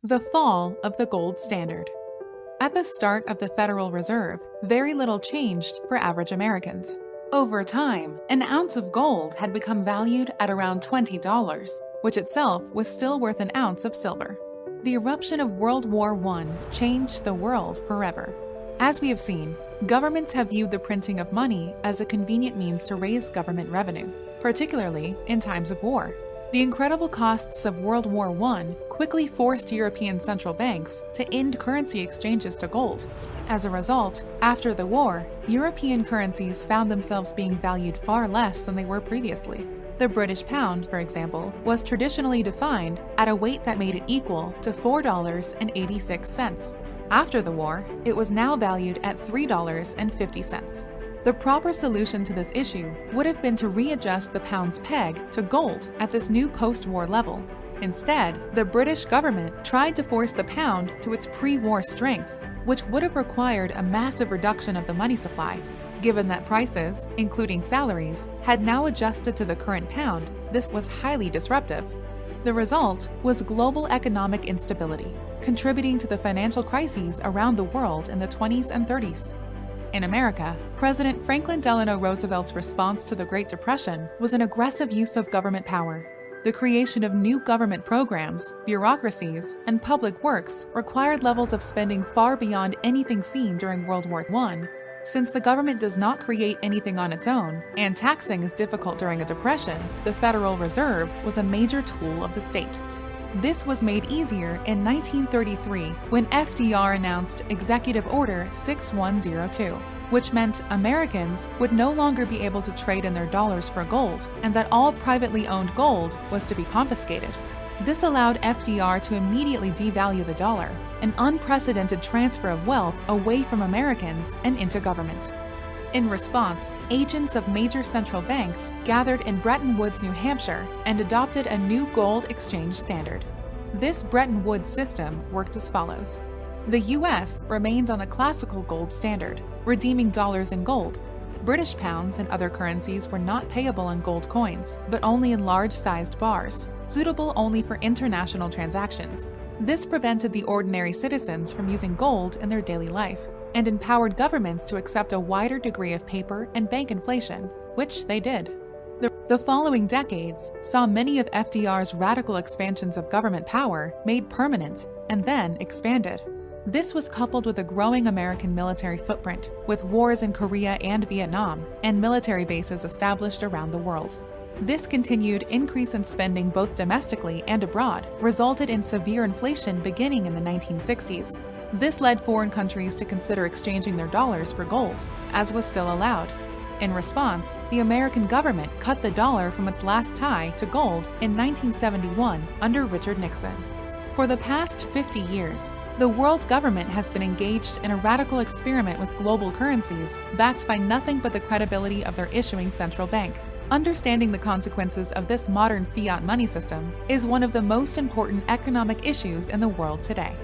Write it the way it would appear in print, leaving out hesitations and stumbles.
The fall of the gold standard. At the start of the Federal Reserve, very little changed for average Americans. Over time, an ounce of gold had become valued at around $20, which itself was still worth an ounce of silver. The eruption of World War I changed the world forever. As we have seen, governments have viewed the printing of money as a convenient means to raise government revenue, particularly in times of war. The incredible costs of World War I quickly forced European central banks to end currency exchanges to gold. As a result, after the war, European currencies found themselves being valued far less than they were previously. The British pound, for example, was traditionally defined at a weight that made it equal to $4.86. After the war, it was now valued at $3.50. The proper solution to this issue would have been to readjust the pound's peg to gold at this new post-war level. Instead, the British government tried to force the pound to its pre-war strength, which would have required a massive reduction of the money supply. Given that prices, including salaries, had now adjusted to the current pound, this was highly disruptive. The result was global economic instability, contributing to the financial crises around the world in the 20s and 30s. In America, President Franklin Delano Roosevelt's response to the Great Depression was an aggressive use of government power. The creation of new government programs, bureaucracies, and public works required levels of spending far beyond anything seen during World War I. Since the government does not create anything on its own, and taxing is difficult during a depression, the Federal Reserve was a major tool of the state. This was made easier in 1933 when FDR announced Executive Order 6102, which meant Americans would no longer be able to trade in their dollars for gold and that all privately owned gold was to be confiscated. This allowed FDR to immediately devalue the dollar, an unprecedented transfer of wealth away from Americans and into government. In response, agents of major central banks gathered in Bretton Woods, New Hampshire, and adopted a new gold exchange standard. This Bretton Woods system worked as follows. The U.S. remained on the classical gold standard, redeeming dollars in gold. British pounds and other currencies were not payable in gold coins, but only in large-sized bars, suitable only for international transactions. This prevented the ordinary citizens from using gold in their daily life, and empowered governments to accept a wider degree of paper and bank inflation, which they did. The following decades saw many of FDR's radical expansions of government power made permanent and then expanded. This was coupled with a growing American military footprint, with wars in Korea and Vietnam, and military bases established around the world. This continued increase in spending both domestically and abroad resulted in severe inflation beginning in the 1960s. This led foreign countries to consider exchanging their dollars for gold, as was still allowed. In response, the American government cut the dollar from its last tie to gold in 1971 under Richard Nixon. For the past 50 years, the world government has been engaged in a radical experiment with global currencies backed by nothing but the credibility of their issuing central bank. Understanding the consequences of this modern fiat money system is one of the most important economic issues in the world today.